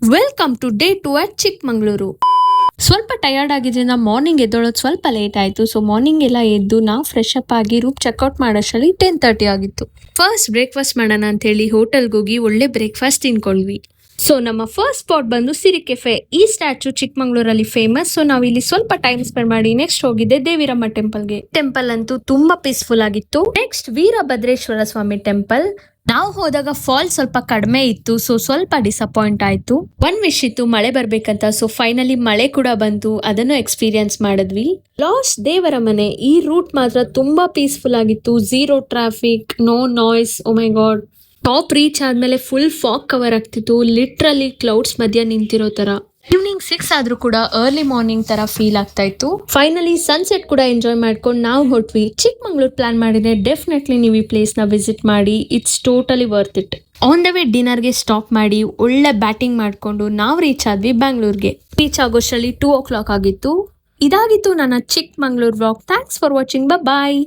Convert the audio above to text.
Welcome to day 2 at Chikmagalur. ಸ್ವಲ್ಪ tired ಆಗಿದ್ದರಿಂದ morning ಎದ್ದೊಳೋದು ಸ್ವಲ್ಪ ಲೇಟ್ ಆಯಿತು. ಸೊ ಮಾರ್ನಿಂಗ್ ಎಲ್ಲ ಎದ್ದು ನಾವು ಫ್ರೆಶ್ ಅಪ್ ಆಗಿ ರೂಮ್ ಚೆಕ್ಔಟ್ ಮಾಡೋಷ್ಟರಲ್ಲಿ 10:30 ಆಗಿತ್ತು. ಫಸ್ಟ್ ಬ್ರೇಕ್ಫಾಸ್ಟ್ ಮಾಡೋಣ ಅಂತ ಹೇಳಿ ಹೋಟೆಲ್ಗೆ ಹೋಗಿ ಒಳ್ಳೆ ಬ್ರೇಕ್ಫಾಸ್ಟ್ ತಿನ್ಕೊಂಡ್ವಿ. ಸೊ ನಮ್ಮ ಫಸ್ಟ್ ಸ್ಪಾಟ್ ಬಂದು ಸಿರಿ ಕೆಫೆ. ಈ ಸ್ಟ್ಯಾಚು ಚಿಕ್ಕಮಂಗ್ಳೂರಲ್ಲಿ ಫೇಮಸ್. ಸೊ ನಾವು ಇಲ್ಲಿ ಸ್ವಲ್ಪ ಟೈಮ್ ಸ್ಪೆಂಡ್ ಮಾಡಿ ನೆಕ್ಸ್ಟ್ ಹೋಗಿದ್ದೆ ದೇವಿರಮ್ಮ ಟೆಂಪಲ್ಗೆ. ಟೆಂಪಲ್ ಅಂತೂ ತುಂಬಾ ಪೀಸ್ಫುಲ್ ಆಗಿತ್ತು. ನೆಕ್ಸ್ಟ್ ವೀರಭದ್ರೇಶ್ವರ ಸ್ವಾಮಿ ಟೆಂಪಲ್. ನಾವು ಹೋದಾಗ ಫಾಲ್ ಸ್ವಲ್ಪ ಕಡಿಮೆ ಇತ್ತು, ಸೊ ಸ್ವಲ್ಪ ಡಿಸಪಾಯಿಂಟ್ ಆಯ್ತು. ಒಂದ್ ವಿಶ್ ಇತ್ತು ಮಳೆ ಬರ್ಬೇಕಂತ. ಸೊ ಫೈನಲಿ ಮಳೆ ಕೂಡ ಬಂತು, ಅದನ್ನು ಎಕ್ಸ್ಪೀರಿಯನ್ಸ್ ಮಾಡಿದ್ವಿ. ಲಾಸ್ಟ್ ದೇವರ ಮನೆ. ಈ ರೂಟ್ ಮಾತ್ರ ತುಂಬಾ ಪೀಸ್ಫುಲ್ ಆಗಿತ್ತು. Zero traffic, no noise. Oh my god. Top reach ಆದ್ಮೇಲೆ ಫುಲ್ ಫಾಗ್ ಕವರ್ ಆಗ್ತಿತ್ತು. ಲಿಟ್ರಲಿ ಕ್ಲೌಡ್ಸ್ ಮಧ್ಯ ನಿಂತಿರೋ ತರ. ಈವ್ನಿಂಗ್ 6 ಆದ್ರೂ ಕೂಡ ಅರ್ಲಿ ಮಾರ್ನಿಂಗ್ ತರ ಫೀಲ್ ಆಗ್ತಾ ಇತ್ತು. ಫೈನಲಿ ಸನ್ಸೆಟ್ ಕೂಡ ಎಂಜಾಯ್ ಮಾಡ್ಕೊಂಡು ನಾವು ಹೊಟ್ವಿ. ಚಿಕ್ಕಮಂಗ್ಳೂರ್ ಪ್ಲಾನ್ ಮಾಡಿದ್ರೆ ಡೆಫಿನೆಟ್ಲಿ ನೀವು ಈ ಪ್ಲೇಸ್ ನ ವಿಸಿಟ್ ಮಾಡಿ. It's totally worth it. On the way ಡಿನ್ನರ್ಗೆ ಸ್ಟಾಪ್ ಮಾಡಿ ಒಳ್ಳೆ ಬ್ಯಾಟಿಂಗ್ ಮಾಡ್ಕೊಂಡು ನಾವು ರೀಚ್ ಆದ್ವಿ ಬ್ಯಾಂಗ್ಳೂರ್ಗೆ. ರೀಚ್ ಆಗೋಷ್ಟರಲ್ಲಿ 2 o'clock ಆಗಿತ್ತು. ಇದಾಗಿತ್ತು ನನ್ನ Chikmagalur vlog. Thanks for watching. Bye.